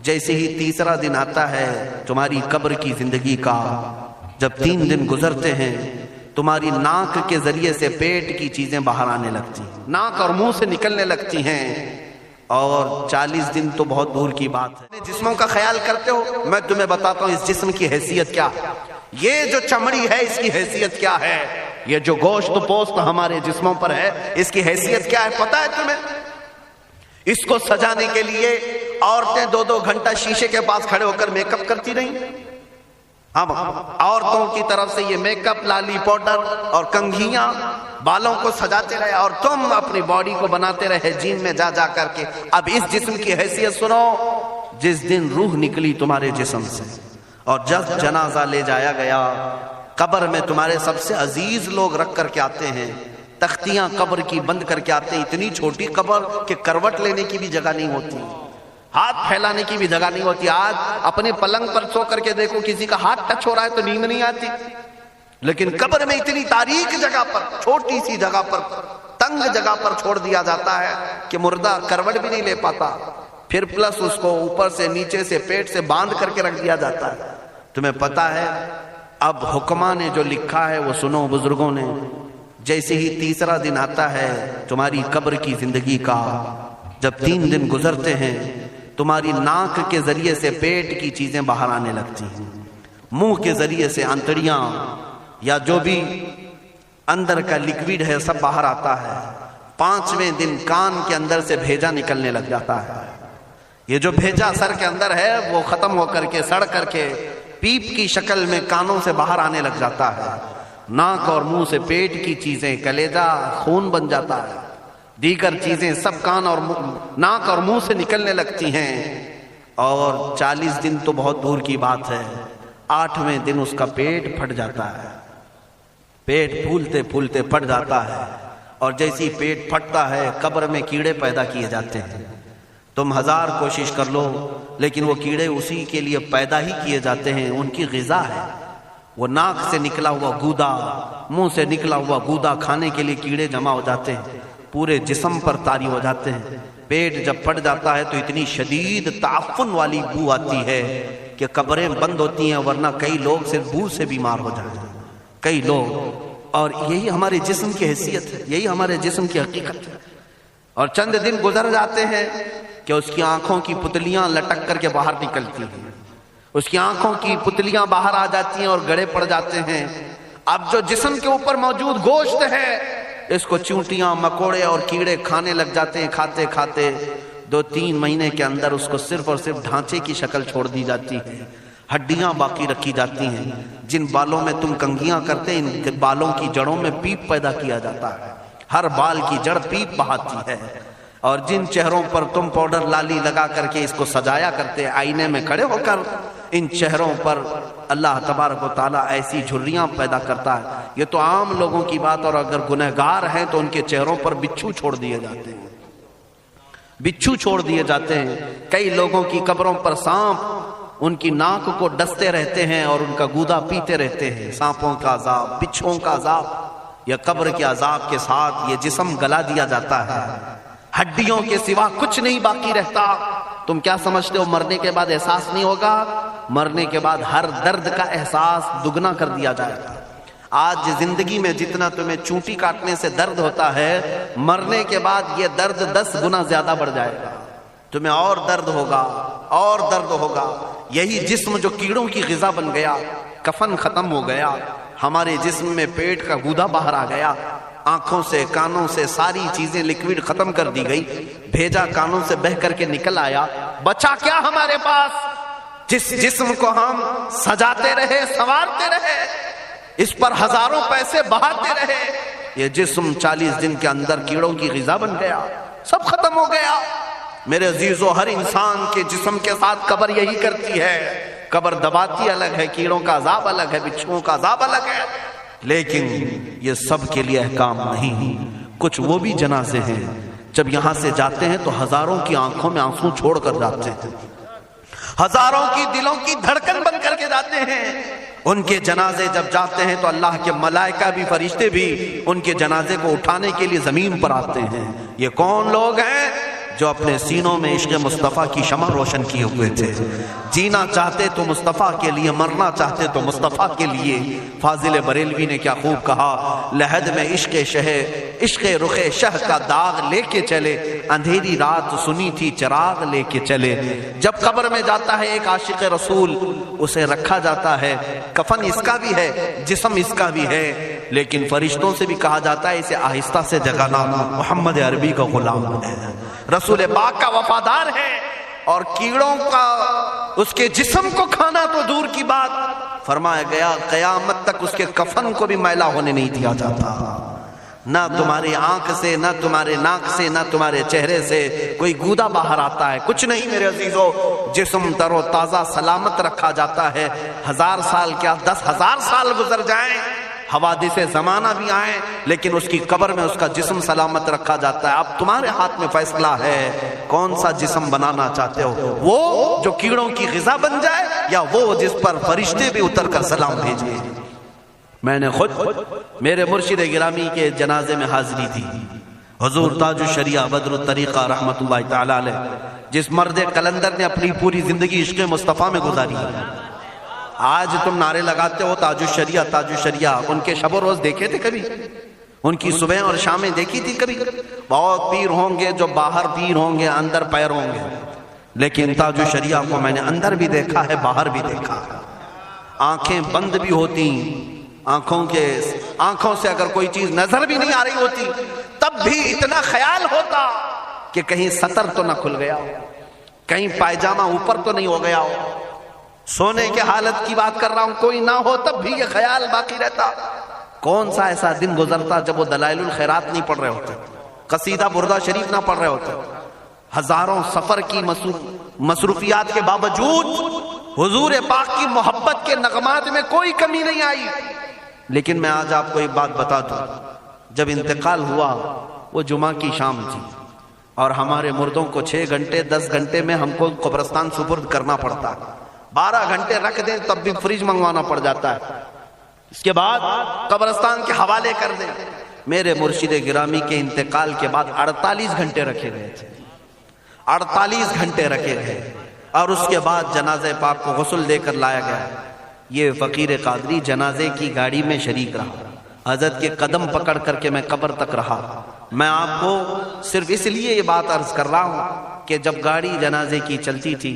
جیسے ہی تیسرا دن آتا ہے تمہاری قبر کی زندگی کا، جب 3 دن گزرتے ہیں تمہاری ناک کے ذریعے سے پیٹ کی چیزیں باہر آنے لگتی ہیں، ناک اور منہ سے نکلنے لگتی ہیں، اور 40 دن تو بہت دور کی بات ہے۔ جسموں کا خیال کرتے ہو، میں تمہیں بتاتا ہوں اس جسم کی حیثیت کیا ہے، یہ جو چمڑی ہے اس کی حیثیت کیا ہے، یہ جو گوشت پوست ہمارے جسموں پر ہے اس کی حیثیت کیا ہے پتہ ہے تمہیں؟ اس کو سجانے کے لیے عورتیں 2-2 گھنٹہ شیشے کے پاس کھڑے ہو کر میک اپ کرتی رہیں۔ ہم عورتوں کی طرف سے یہ میک اپ، لالی پاؤڈر اور کنگھیاں بالوں کو سجاتے رہے، اور تم اپنی باڈی کو بناتے رہے جیم میں جا جا کر کے۔ اب اس جسم کی حیثیت سنو، جس دن روح نکلی تمہارے جسم سے اور جب جنازہ لے جایا گیا، قبر میں تمہارے سب سے عزیز لوگ رکھ کر کے آتے ہیں، تختیاں قبر کی بند کر کے آتے ہیں، اتنی چھوٹی قبر کہ کروٹ لینے کی بھی جگہ نہیں ہوتی، ہاتھ پھیلانے کی بھی جگہ نہیں ہوتی۔ آج اپنے پلنگ پر سو کر کے دیکھو، کسی کا ہاتھ ٹچ ہو رہا ہے تو نیند نہیں آتی، لیکن قبر میں اتنی تاریک جگہ پر، چھوٹی سی جگہ پر، تنگ جگہ پر چھوڑ دیا جاتا ہے کہ مردہ کروٹ بھی نہیں لے پاتا، پھر پلس اس کو اوپر سے نیچے سے پیٹ سے باندھ کر کے رکھ دیا جاتا ہے۔ تمہیں پتا ہے اب حکما نے جو لکھا ہے وہ سنو بزرگوں نے، جیسے ہی تیسرا دن آتا ہے تمہاری قبر کی زندگی کا، جب 3 دن گزرتے ہیں تمہاری ناک کے ذریعے سے پیٹ کی چیزیں باہر آنے لگتی ہیں، منہ کے ذریعے سے انتڑیاں یا جو بھی اندر کا لیکویڈ ہے سب باہر آتا ہے۔ 5ویں دن کان کے اندر سے بھیجا نکلنے لگ جاتا ہے، یہ جو بھیجا سر کے اندر ہے وہ ختم ہو کر کے سڑ کر کے پیپ کی شکل میں کانوں سے باہر آنے لگ جاتا ہے، ناک اور منہ سے پیٹ کی چیزیں، کلیجہ خون بن جاتا ہے، دیگر چیزیں سب کان اور ناک اور منہ سے نکلنے لگتی ہیں، اور 40 دن تو بہت دور کی بات ہے، 8ویں دن اس کا پیٹ پھٹ جاتا ہے، پیٹ پھولتے پھولتے پھٹ جاتا ہے، اور جیسی پیٹ پھٹتا ہے قبر میں کیڑے پیدا کیے جاتے ہیں۔ تم 1000 کوشش کر لو لیکن وہ کیڑے اسی کے لیے پیدا ہی کیے جاتے ہیں، ان کی غذا ہے، وہ ناک سے نکلا ہوا گودا، منہ سے نکلا ہوا گودا کھانے کے لیے کیڑے جمع ہو جاتے ہیں، پورے جسم پر طاری ہو جاتے ہیں۔ پیٹ جب پھٹ جاتا ہے تو اتنی شدید تعفن والی بو آتی ہے کہ قبریں بند ہوتی ہیں، ورنہ کئی لوگ صرف بو سے بیمار ہو جاتے ہیں، کئی لوگ۔ اور یہی ہمارے جسم کی حیثیت ہے، یہی ہمارے جسم کی حقیقت ہے۔ اور چند دن گزر جاتے ہیں کہ اس کی آنکھوں کی پتلیاں لٹک کر کے باہر نکلتی ہیں، اس کی آنکھوں کی پتلیاں باہر آ جاتی ہیں اور گڑے پڑ جاتے ہیں۔ اب جو جسم کے اوپر موجود گوشت ہے اس کو چونٹیاں، مکوڑے اور کیڑے کھانے لگ جاتے ہیں، کھاتے کھاتے 2-3 مہینے کے اندر اس کو صرف اور صرف ڈھانچے کی شکل چھوڑ دی جاتی ہے، ہڈیاں باقی رکھی جاتی ہیں۔ جن بالوں میں تم کنگھیاں کرتے ان بالوں کی جڑوں میں پیپ پیدا کیا جاتا ہے، ہر بال کی جڑ پیپ بہاتی ہے۔ اور جن چہروں پر تم پاؤڈر لالی لگا کر کے اس کو سجایا کرتے آئینے میں کھڑے ہو کر، ان چہروں پر اللہ تبارک و تعالیٰ ایسی جھریاں پیدا کرتا ہے۔ یہ تو عام لوگوں کی بات، اور اگر گنہگار ہیں تو ان کے چہروں پر بچھو چھوڑ دیے جاتے ہیں، بچھو چھوڑ دیے جاتے ہیں۔ کئی لوگوں کی قبروں پر سانپ ان کی ناک کو ڈستے رہتے ہیں اور ان کا گودا پیتے رہتے ہیں۔ سانپوں کا عذاب، بچھوؤں کا عذاب، یا قبر کے عذاب کے ساتھ یہ جسم گلا دیا جاتا ہے، ہڈیوں کے سوا کچھ نہیں باقی رہتا۔ تم کیا سمجھتے ہو مرنے کے بعد احساس نہیں ہوگا؟ مرنے کے بعد ہر درد کا احساس دگنا کر دیا جائے گا۔ آج زندگی میں جتنا تمہیں چونٹی کاٹنے سے درد ہوتا ہے، مرنے کے بعد یہ درد 10 گنا زیادہ بڑھ جائے گا، تمہیں اور درد ہوگا، اور درد ہوگا۔ یہی جسم جو کیڑوں کی غذا بن گیا، کفن ختم ہو گیا، ہمارے جسم میں پیٹ کا گودا باہر آ گیا، آنکھوں سے کانوں سے ساری چیزیں لکوڈ ختم کر دی گئی، بھیجا کانوں سے بہ کر کے نکل آیا، بچا کیا ہمارے پاس؟ جس جسم کو ہم سجاتے رہے، سنوارتے رہے، اس پر ہزاروں پیسے بہاتے رہے، یہ جسم 40 دن کے اندر کیڑوں کی غذا بن گیا، سب ختم ہو گیا۔ میرے عزیزو، ہر انسان کے جسم کے ساتھ قبر یہی کرتی ہے، قبر دباتی الگ ہے، کیڑوں کا عذاب الگ ہے، بچھوؤں کا عذاب الگ ہے، لیکن یہ سب کے لیے احکام نہیں۔ کچھ وہ بھی جنازے ہیں جب یہاں سے جاتے ہیں تو ہزاروں کی آنکھوں میں آنسو چھوڑ کر جاتے ہیں، ہزاروں کی دلوں کی دھڑکن بن کر کے جاتے ہیں۔ ان کے جنازے جب جاتے ہیں تو اللہ کے ملائکہ بھی، فرشتے بھی ان کے جنازے کو اٹھانے کے لیے زمین پر آتے ہیں۔ یہ کون لوگ ہیں؟ جو اپنے سینوں میں عشق مصطفیٰ کی شمع روشن کیے ہوئے تھے. جینا چاہتے تو مصطفیٰ کے لیے، مرنا چاہتے تو مصطفیٰ کے لیے. فاضل بریلوی نے کیا خوب کہا، لحد میں عشق رخ شہ کا داغ لے کے چلے، اندھیری رات سنی تھی چراغ لے کے چلے. جب قبر میں جاتا ہے ایک عاشق رسول، اسے رکھا جاتا ہے، کفن اس کا بھی ہے، جسم اس کا بھی ہے، لیکن فرشتوں سے بھی کہا جاتا ہے اسے آہستہ سے جگانا، محمد عربی کا غلام ہے، رسول پاک کا وفادار ہے. اور کیڑوں کا اس کے جسم کو کھانا تو دور کی بات، فرمایا گیا قیامت تک اس کے کفن کو بھی میلا ہونے نہیں دیا جاتا. نہ تمہاری آنکھ سے، نہ تمہارے ناک سے، نہ تمہارے چہرے سے کوئی گودا باہر آتا ہے، کچھ نہیں میرے عزیزو. جسم تر و تازہ سلامت رکھا جاتا ہے. 1000 سال کیا 10,000 سال گزر جائیں، حوادث زمانہ بھی آئیں، لیکن اس کی قبر میں اس کا جسم سلامت رکھا جاتا ہے. اب تمہارے ہاتھ میں فیصلہ ہے کون سا جسم بنانا چاہتے ہو، وہ جو کیڑوں کی غذا بن جائے، یا وہ جس پر فرشتے بھی اتر کر سلام بھیجیں. میں نے خود میرے مرشد گرامی کے جنازے میں حاضری تھی. حضور تاج الشریعہ بدر الطریقہ رحمت اللہ تعالی علیہ، جس مرد قلندر نے اپنی پوری زندگی عشق مصطفیٰ میں گزاری. آج تم نعرے لگاتے ہو تاج الشریعہ تاج الشریعہ، ان کے شب و روز دیکھے تھے کبھی؟ ان کی صبح اور شامیں دیکھی تھی کبھی؟ بہت پیر ہوں گے جو باہر پیر ہوں گے، اندر پیر ہوں گے، لیکن تاج الشریعہ کو میں نے اندر بھی دیکھا ہے، باہر بھی دیکھا ہے. آنکھیں بند بھی ہوتی، آنکھوں سے اگر کوئی چیز نظر بھی نہیں آ رہی ہوتی، تب بھی اتنا خیال ہوتا کہ کہیں سطر تو نہ کھل گیا ہو، کہیں پائجامہ اوپر تو نہیں ہو گیا ہو. سونے کے حالت کی بات کر رہا ہوں، کوئی نہ ہو تب بھی یہ خیال باقی رہتا. کون سا ایسا دن گزرتا جب وہ دلائل الخیرات نہیں پڑھ رہے ہوتے، قصیدہ بردہ شریف نہ پڑھ رہے ہوتے. ہزاروں سفر کی مصروفیات کے باوجود حضور پاک کی محبت کے نغمات میں کوئی کمی نہیں آئی. لیکن میں آج آپ کو ایک بات بتا دوں، جب انتقال ہوا وہ جمعہ کی شام تھی، اور ہمارے مردوں کو 6 گھنٹے 10 گھنٹے میں ہم کو قبرستان سپرد کرنا پڑتا ہے. 12 گھنٹے رکھ دیں تب بھی فریج منگوانا پڑ جاتا ہے، اس کے بعد قبرستان کے حوالے کر دیں. میرے مرشد گرامی کے انتقال کے بعد 48 گھنٹے رکھے گئے تھے، 48 گھنٹے رکھے گئے، اور اس کے بعد جنازہ پاک کو غسل دے کر لایا گیا. یہ فقیر قادری جنازے کی گاڑی میں شریک رہا، حضرت کے قدم پکڑ کر کے میں قبر تک رہا. میں آپ کو صرف اس لیے یہ بات عرض کر رہا ہوں کہ جب گاڑی جنازے کی چلتی تھی،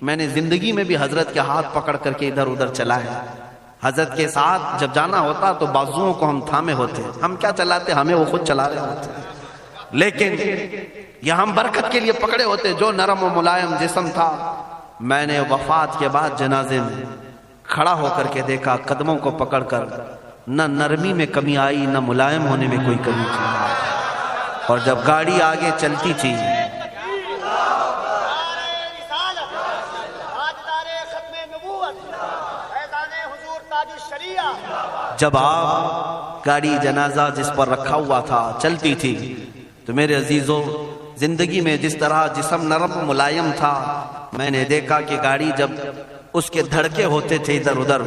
میں نے زندگی میں بھی حضرت کے ہاتھ پکڑ کر کے ادھر ادھر چلائے. حضرت کے ساتھ جب جانا ہوتا تو بازوؤں کو ہم تھامے ہوتے، ہم کیا چلاتے، ہمیں وہ خود چلا رہے ہوتے، لیکن یہ ہم برکت کے لیے پکڑے ہوتے. جو نرم و ملائم جسم تھا، میں نے وفات کے بعد جنازے میں کھڑا ہو کر کے دیکھا، قدموں کو پکڑ کر نہ نرمی میں کمی آئی، نہ ملائم ہونے میں کوئی کمی تھی. اور جب گاڑی آگے چلتی تھی، جب آپ گاڑی جنازہ جس پر رکھا ہوا تھا چلتی تھی، تو میرے عزیزوں زندگی میں جس طرح جسم نرم ملائم تھا، میں نے دیکھا کہ گاڑی جب اس کے دھڑکے ہوتے تھے ادھر ادھر،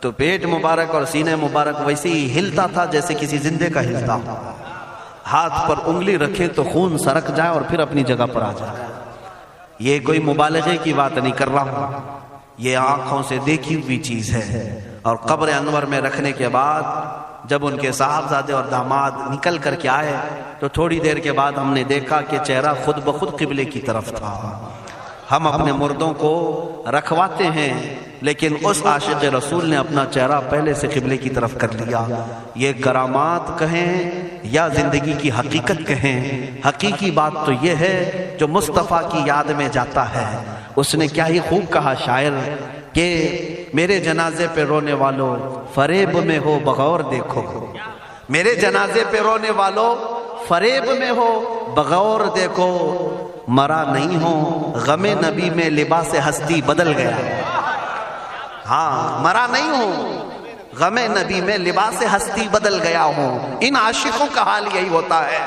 تو پیٹ مبارک اور سینے مبارک ویسے ہی ہلتا تھا جیسے کسی زندے کا ہلتا. ہاتھ پر انگلی رکھے تو خون سرک جائے اور پھر اپنی جگہ پر آ جائے. یہ کوئی مبالغے کی بات نہیں کر رہا ہوں، یہ آنکھوں سے دیکھی ہوئی چیز ہے. اور قبر انور میں رکھنے کے بعد جب ان کے صاحبزادے اور داماد نکل کر کے آئے، تو تھوڑی دیر کے بعد ہم نے دیکھا کہ چہرہ خود بخود قبلے کی طرف تھا. ہم اپنے مردوں کو رکھواتے ہیں، لیکن اس عاشق رسول نے اپنا چہرہ پہلے سے قبلے کی طرف کر لیا. یہ کرامات کہیں یا زندگی کی حقیقت کہیں، حقیقی بات تو یہ ہے جو مصطفیٰ کی یاد میں جاتا ہے. اس نے کیا ہی خوب کہا شاعر کہ میرے جنازے پہ رونے والوں فریب میں ہو بغور دیکھو، میرے جنازے پہ رونے والوں فریب میں ہو بغور دیکھو، مرا نہیں ہوں غم نبی میں لباس ہستی بدل گیا. ہاں، مرا نہیں ہوں غم نبی میں لباس ہستی بدل گیا ہوں. ان عاشقوں کا حال یہی ہوتا ہے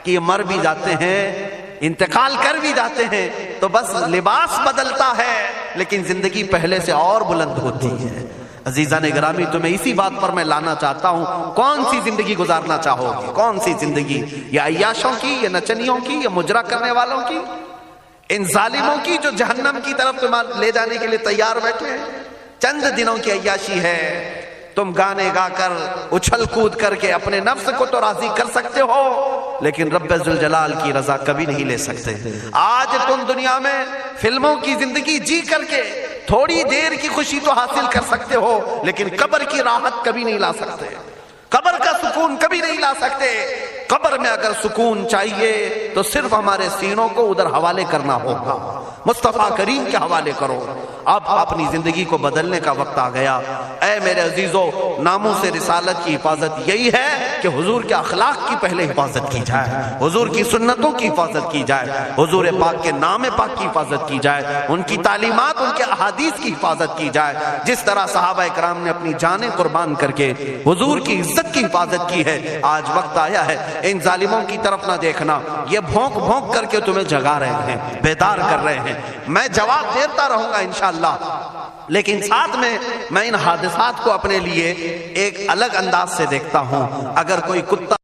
کہ یہ مر بھی جاتے ہیں، انتقال کر بھی جاتے ہیں، تو بس لباس بدلتا ہے، لیکن زندگی پہلے سے اور بلند ہوتی ہے. عزیزان گرامی تمہیں اسی بات پر میں لانا چاہتا ہوں، کون سی زندگی گزارنا چاہو گے؟ کون سی زندگی؟ یا عیاشوں کی، یا نچنیوں کی، یا مجرا کرنے والوں کی، ان ظالموں کی جو جہنم کی طرف تمہیں لے جانے کے لیے تیار بیٹھے ہیں؟ چند دنوں کی عیاشی ہے، تم گانے گا کر اچھل کود کر کے اپنے نفس کو تو راضی کر سکتے ہو، لیکن رب ذوالجلال کی رضا کبھی نہیں لے سکتے۔ آج تم دنیا میں فلموں کی زندگی جی کر کے تھوڑی دیر کی خوشی تو حاصل کر سکتے ہو، لیکن قبر کی راحت کبھی نہیں لا سکتے، قبر کا سکون کبھی نہیں لا سکتے۔ قبر میں اگر سکون چاہیے تو صرف ہمارے سینوں کو ادھر حوالے کرنا ہوگا، مصطفیٰ کریم کے حوالے کرو۔ اب اپنی زندگی کو بدلنے کا وقت آ گیا۔ اے میرے عزیزو، ناموس رسالت کی حفاظت یہی ہے کہ حضور کے اخلاق کی پہلے حفاظت کی جائے، حضور کی سنتوں کی حفاظت کی جائے، حضور پاک کے نام پاک کی حفاظت کی جائے، ان کی تعلیمات، ان کے احادیث کی حفاظت کی جائے۔ جس طرح صحابہ کرام نے اپنی جانیں قربان کر کے حضور کی عزت کی حفاظت کی ہے، آج وقت آیا ہے ان ظالموں کی طرف نہ دیکھنا، یہ بھونک بھونک کر کے تمہیں جگا رہے ہیں، بیدار کر رہے ہیں۔ میں جواب دیتا رہوں گا انشاءاللہ، لیکن ساتھ میں ان حادثات کو اپنے لیے ایک الگ انداز سے دیکھتا ہوں۔ اگر کوئی کتا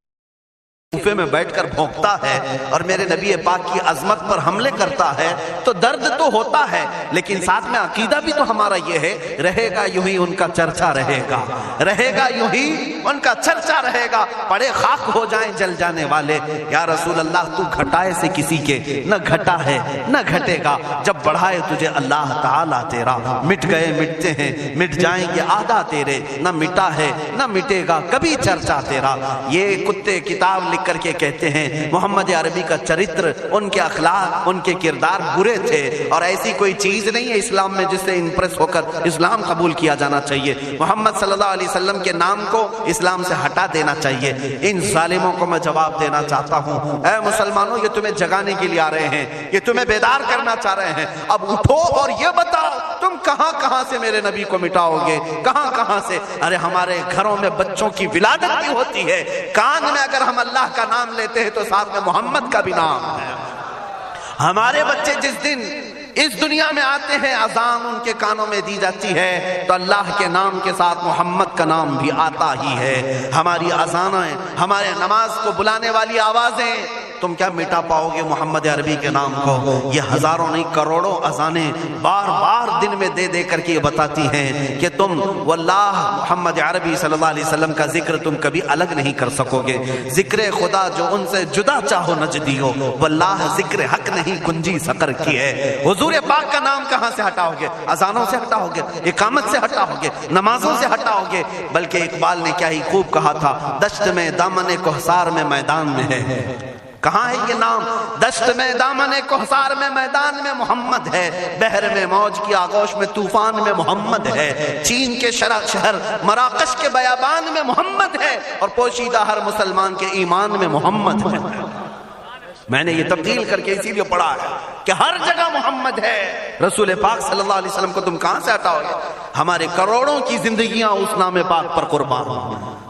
کوفے میں بیٹھ کر بھونکتا ہے اور میرے نبی پاک کی عظمت پر حملے کرتا ہے تو درد تو ہوتا ہے، لیکن ساتھ میں عقیدہ بھی تو ہمارا یہ ہے، رہے گا یوں ہی ان کا چرچا رہے گا، رہے گا یوں ہی ان کا چرچا رہے گا، پڑے خاک ہو جائیں جل جانے والے۔ یا رسول اللہ تو گھٹائے سے کسی کے نہ گھٹا ہے نہ گھٹے گا، جب بڑھائے تجھے اللہ تعالیٰ تیرا، مٹ گئے مٹتے ہیں مٹ جائیں گے آدھا تیرے، نہ مٹا ہے نہ مٹے گا کبھی چرچا تیرا۔ یہ کتے کتاب لکھ کر کے کہتے ہیں محمد عربی کا چرتر، ان کے اخلاق، ان کے کردار برے تھے، اور ایسی کوئی چیز نہیں ہے اسلام میں جس سے امپریس ہو کر اسلام قبول کیا جانا چاہیے۔ محمد صلی اللہ علیہ وسلم کے نام کو اسلام سے ہٹا دینا چاہیے۔ ان ظالموں کو میں جواب دینا چاہتا ہوں، اے مسلمانوں، یہ تمہیں جگانے کے لیے آ رہے ہیں، یہ تمہیں بیدار کرنا چاہ رہے ہیں۔ اب اٹھو اور یہ بتاؤ تم کہاں کہاں سے میرے نبی کو مٹاؤ گے، کہاں کہاں سے؟ ارے ہمارے گھروں میں بچوں کی ولادت بھی ہوتی ہے، کان میں اگر ہم اللہ کا نام لیتے ہیں تو ساتھ میں محمد کا بھی نام ہے۔ ہمارے بچے جس دن اس دنیا میں آتے ہیں اذان ان کے کانوں میں دی جاتی ہے تو اللہ کے نام کے ساتھ محمد کا نام بھی آتا ہی ہے۔ ہماری اذانیں، ہمارے نماز کو بلانے والی آوازیں، تم کیا مٹا پاؤ گے محمد عربی کے نام کو؟ یہ ہزاروں نہیں کروڑوں اذانیں بار بار دن میں دے دے کر کے یہ بتاتی ہیں کہ تم واللہ محمد عربی صلی اللہ علیہ وسلم کا ذکر تم کبھی الگ نہیں کر سکو گے۔ ذکر خدا جو ان سے جدا چاہو نجدی ہو، واللہ ذکر حق نہیں گنجی سقر کی ہے۔ حضور پاک کا نام کہاں سے ہٹاؤ گے؟ اذانوں سے ہٹاؤ گے، اقامت سے ہٹاؤ گے، نمازوں سے ہٹاؤ گے؟ بلکہ اقبال نے کیا ہی خوب کہا تھا، دشت میں دامن کوہسار میں میدان میں ہے۔ کہاں ہے یہ نام؟ دشت میں دامن کوہسار میں میدان میں محمد ہے، بحر میں موج کی آغوش میں طوفان میں محمد ہے، چین کے شہر مراکش کے بیابان میں محمد ہے، اور پوشیدہ ہر مسلمان کے ایمان میں محمد ہے۔ میں نے یہ تبدیل کر کے اسی لیے پڑھا ہے کہ ہر جگہ محمد ہے۔ رسول پاک صلی اللہ علیہ وسلم کو تم کہاں سے ہٹاؤ گے؟ ہمارے کروڑوں کی زندگیاں اس نام پاک پر قربان،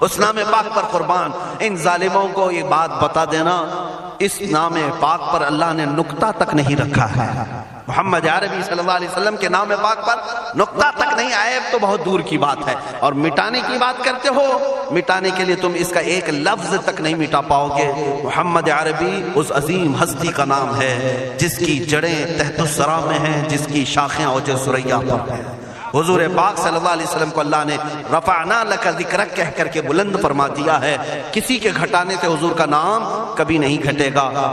اس نام پاک پر قربان۔ ان ظالموں کو یہ بات بتا دینا، اس نام پاک پر اللہ نے نقطہ تک نہیں رکھا ہے۔ محمد عربی صلی اللہ علیہ وسلم کے نام پاک پر نقطہ تک نہیں، عیب تو بہت دور کی بات ہے۔ اور مٹانے کی بات کرتے ہو، مٹانے کے لیے تم اس کا ایک لفظ تک نہیں مٹا پاؤ گے۔ محمد عربی اس عظیم ہستی کا نام ہے جس کی جڑیں تحت الثری میں ہیں، جس کی شاخیں اوج ثریا پر ہیں۔ حضور پاک صلی اللہ علیہ وسلم کو اللہ نے رفعنا لک ذکرک کہہ کر کے بلند فرما دیا ہے۔ کسی کے گھٹانے سے حضور کا نام کبھی نہیں گھٹے گا۔